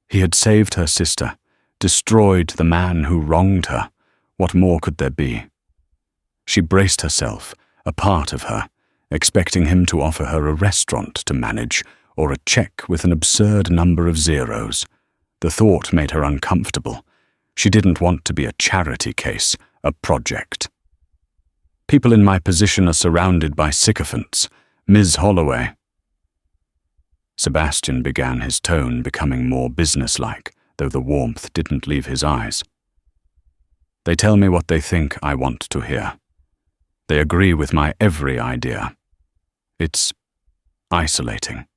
He had saved her sister, destroyed the man who wronged her. What more could there be? She braced herself, a part of her, expecting him to offer her a restaurant to manage or a check with an absurd number of zeros. The thought made her uncomfortable. She didn't want to be a charity case, a project. People in my position are surrounded by sycophants. Ms. Holloway. Sebastian began, his tone becoming more businesslike, though the warmth didn't leave his eyes. They tell me what they think I want to hear. They agree with my every idea. It's isolating.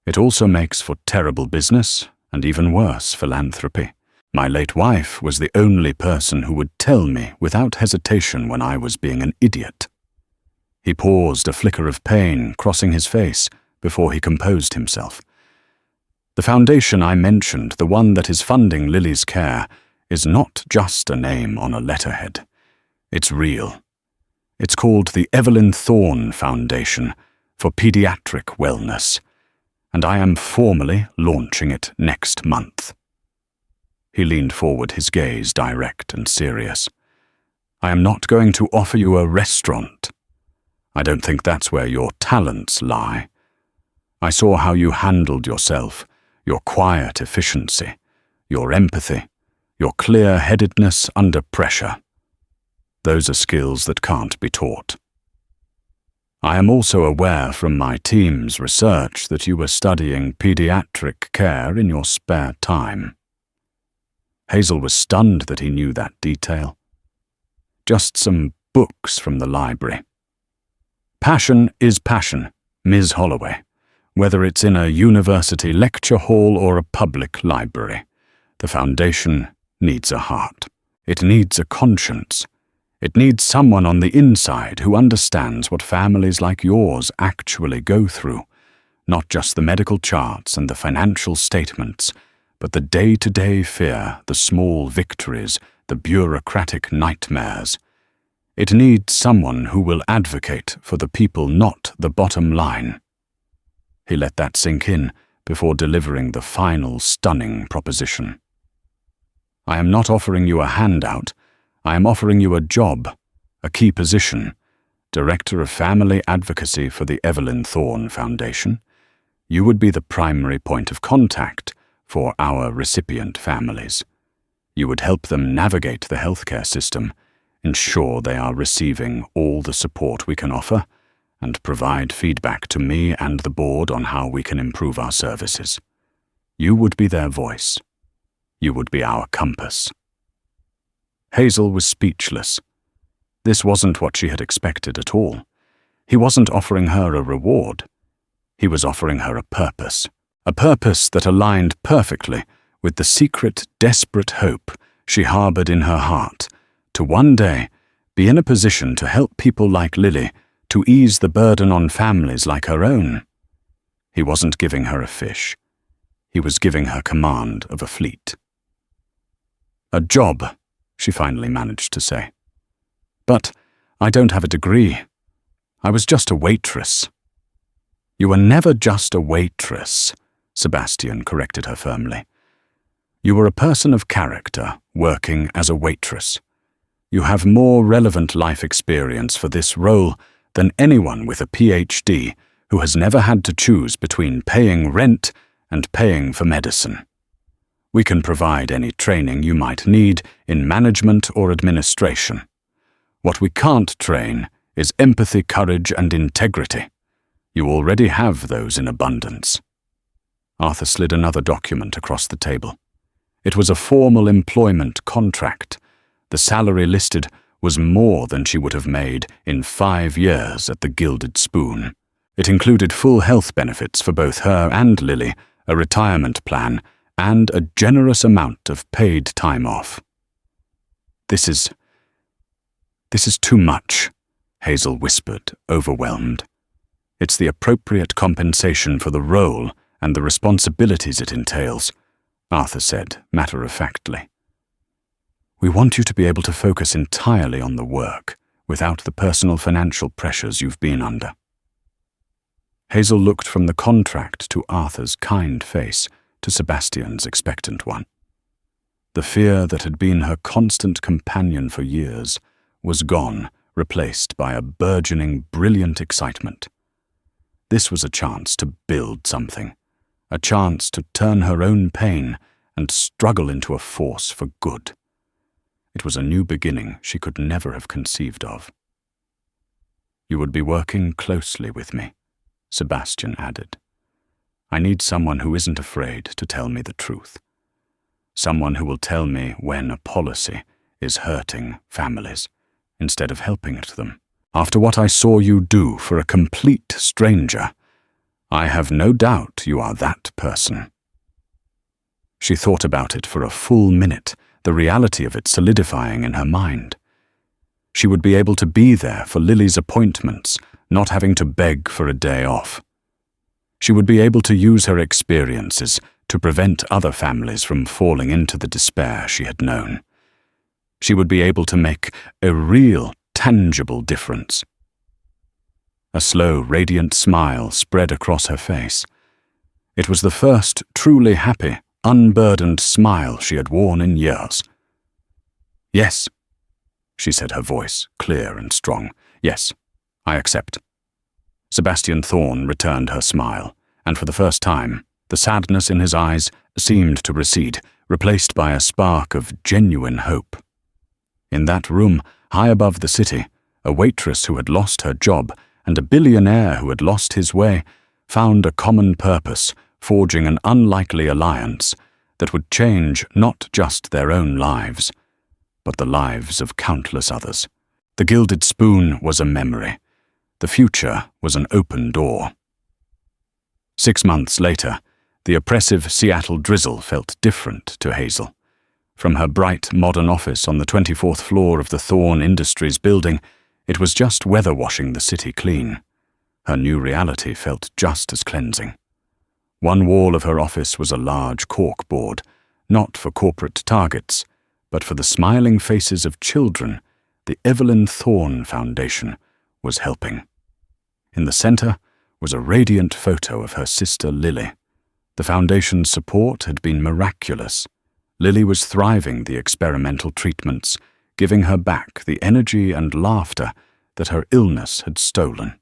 It also makes for terrible business and even worse philanthropy. My late wife was the only person who would tell me without hesitation when I was being an idiot. He paused, a flicker of pain crossing his face before he composed himself. The foundation I mentioned, the one that is funding Lily's care, is not just a name on a letterhead. It's real. It's called the Evelyn Thorne Foundation for Pediatric Wellness, and I am formally launching it next month. He leaned forward, his gaze direct and serious. I am not going to offer you a restaurant. I don't think that's where your talents lie. I saw how you handled yourself, your quiet efficiency, your empathy, your clear-headedness under pressure. Those are skills that can't be taught. I am also aware from my team's research that you were studying pediatric care in your spare time. Hazel was stunned that he knew that detail. Just some books from the library. Passion is passion, Ms. Holloway, whether it's in a university lecture hall or a public library. The foundation needs a heart. It needs a conscience. It needs someone on the inside who understands what families like yours actually go through, not just the medical charts and the financial statements, but the day-to-day fear, the small victories, the bureaucratic nightmares. It needs someone who will advocate for the people, not the bottom line. He let that sink in before delivering the final stunning proposition. I am not offering you a handout. I am offering you a job, a key position, Director of Family Advocacy for the Evelyn Thorne Foundation. You would be the primary point of contact for our recipient families. You would help them navigate the healthcare system, ensure they are receiving all the support we can offer, and provide feedback to me and the board on how we can improve our services. You would be their voice. You would be our compass. Hazel was speechless. This wasn't what she had expected at all. He wasn't offering her a reward. He was offering her a purpose that aligned perfectly with the secret, desperate hope she harbored in her heart to one day be in a position to help people like Lily to ease the burden on families like her own. He wasn't giving her a fish. He was giving her command of a fleet. A job, she finally managed to say. But I don't have a degree. I was just a waitress. You were never just a waitress, Sebastian corrected her firmly. You were a person of character working as a waitress. You have more relevant life experience for this role than anyone with a PhD who has never had to choose between paying rent and paying for medicine. We can provide any training you might need in management or administration. What we can't train is empathy, courage, and integrity. You already have those in abundance. Arthur slid another document across the table. It was a formal employment contract. The salary listed was more than she would have made in 5 years at the Gilded Spoon. It included full health benefits for both her and Lily, a retirement plan, and a generous amount of paid time off. This is too much, Hazel whispered, overwhelmed. It's the appropriate compensation for the role and the responsibilities it entails, Arthur said matter-of-factly. We want you to be able to focus entirely on the work, without the personal financial pressures you've been under. Hazel looked from the contract to Arthur's kind face to Sebastian's expectant one. The fear that had been her constant companion for years was gone, replaced by a burgeoning, brilliant excitement. This was a chance to build something, a chance to turn her own pain and struggle into a force for good. It was a new beginning she could never have conceived of. You would be working closely with me, Sebastian added. I need someone who isn't afraid to tell me the truth. Someone who will tell me when a policy is hurting families instead of helping it them. After what I saw you do for a complete stranger, I have no doubt you are that person. She thought about it for a full minute, the reality of it solidifying in her mind. She would be able to be there for Lily's appointments, not having to beg for a day off. She would be able to use her experiences to prevent other families from falling into the despair she had known. She would be able to make a real, tangible difference. A slow, radiant smile spread across her face. It was the first truly happy, unburdened smile she had worn in years. Yes, she said, her voice clear and strong. Yes, I accept. Sebastian Thorne returned her smile, and for the first time, the sadness in his eyes seemed to recede, replaced by a spark of genuine hope. In that room, high above the city, a waitress who had lost her job and a billionaire who had lost his way found a common purpose, forging an unlikely alliance that would change not just their own lives, but the lives of countless others. The Gilded Spoon was a memory. The future was an open door. 6 months later, the oppressive Seattle drizzle felt different to Hazel. From her bright, modern office on the 24th floor of the Thorn Industries building, it was just weather-washing the city clean. Her new reality felt just as cleansing. One wall of her office was a large cork board, not for corporate targets, but for the smiling faces of children the Evelyn Thorn Foundation was helping. In the center was a radiant photo of her sister Lily. The foundation's support had been miraculous. Lily was thriving the experimental treatments, giving her back the energy and laughter that her illness had stolen.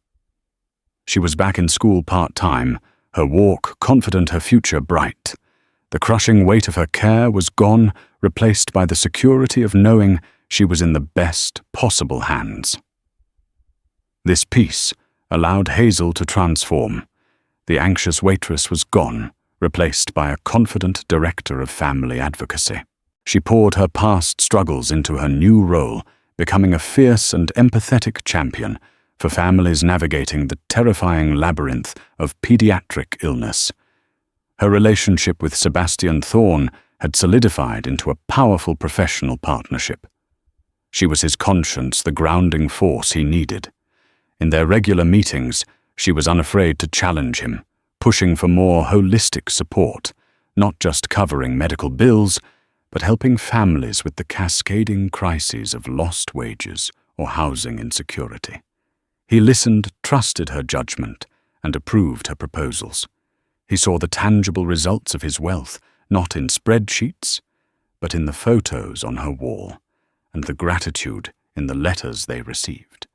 She was back in school part-time, her walk confident, her future bright. The crushing weight of her care was gone, replaced by the security of knowing she was in the best possible hands. This peace allowed Hazel to transform. The anxious waitress was gone, replaced by a confident director of family advocacy. She poured her past struggles into her new role, becoming a fierce and empathetic champion for families navigating the terrifying labyrinth of pediatric illness. Her relationship with Sebastian Thorn had solidified into a powerful professional partnership. She was his conscience, the grounding force he needed. In their regular meetings, she was unafraid to challenge him, pushing for more holistic support, not just covering medical bills, but helping families with the cascading crises of lost wages or housing insecurity. He listened, trusted her judgment, and approved her proposals. He saw the tangible results of his wealth, not in spreadsheets, but in the photos on her wall, and the gratitude in the letters they received.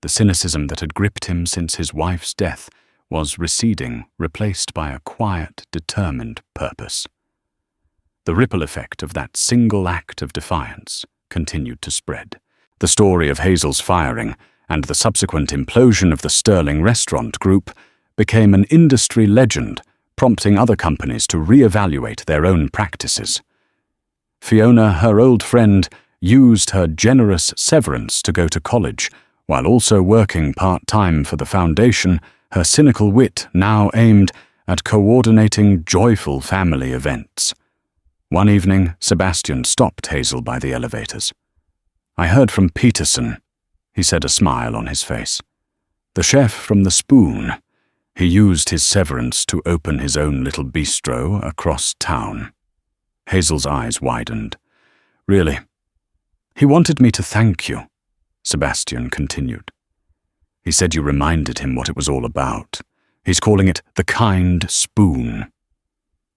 The cynicism that had gripped him since his wife's death was receding, replaced by a quiet, determined purpose. The ripple effect of that single act of defiance continued to spread. The story of Hazel's firing and the subsequent implosion of the Sterling Restaurant Group became an industry legend, prompting other companies to reevaluate their own practices. Fiona, her old friend, used her generous severance to go to college, while also working part-time for the foundation. Her cynical wit now aimed at coordinating joyful family events. One evening, Sebastian stopped Hazel by the elevators. "I heard from Peterson," he said, a smile on his face. "The chef from the Spoon. He used his severance to open his own little bistro across town." Hazel's eyes widened. "Really? He wanted me to thank you," Sebastian continued. "He said you reminded him what it was all about. He's calling it the kind spoon."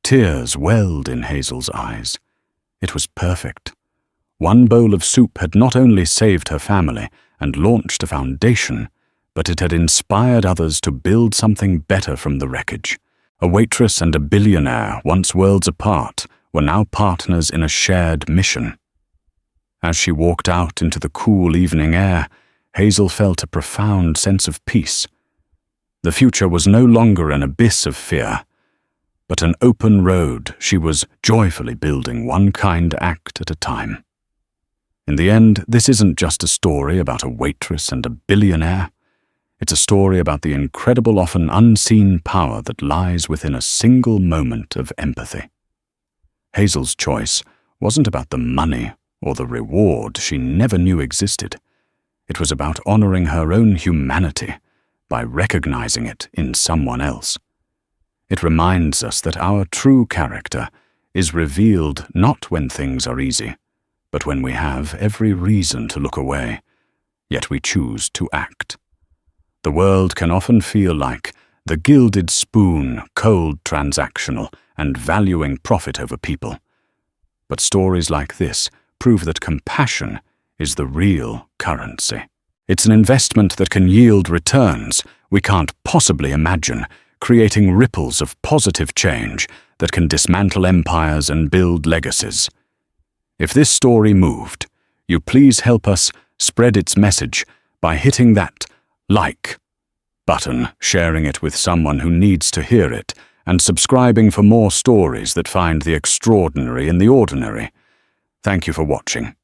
Tears welled in Hazel's eyes. It was perfect. One bowl of soup had not only saved her family and launched a foundation, but it had inspired others to build something better from the wreckage. A waitress and a billionaire, once worlds apart, were now partners in a shared mission. As she walked out into the cool evening air, Hazel felt a profound sense of peace. The future was no longer an abyss of fear, but an open road she was joyfully building, one kind act at a time. In the end, this isn't just a story about a waitress and a billionaire. It's a story about the incredible, often unseen power that lies within a single moment of empathy. Hazel's choice wasn't about the money or the reward she never knew existed. It was about honoring her own humanity by recognizing it in someone else. It reminds us that our true character is revealed not when things are easy, but when we have every reason to look away, yet we choose to act. The world can often feel like the gilded spoon, cold, transactional, and valuing profit over people. But stories like this prove that compassion is the real currency. It's an investment that can yield returns we can't possibly imagine, creating ripples of positive change that can dismantle empires and build legacies. If this story moved, you please help us spread its message by hitting that like button, sharing it with someone who needs to hear it, and subscribing for more stories that find the extraordinary in the ordinary. Thank you for watching.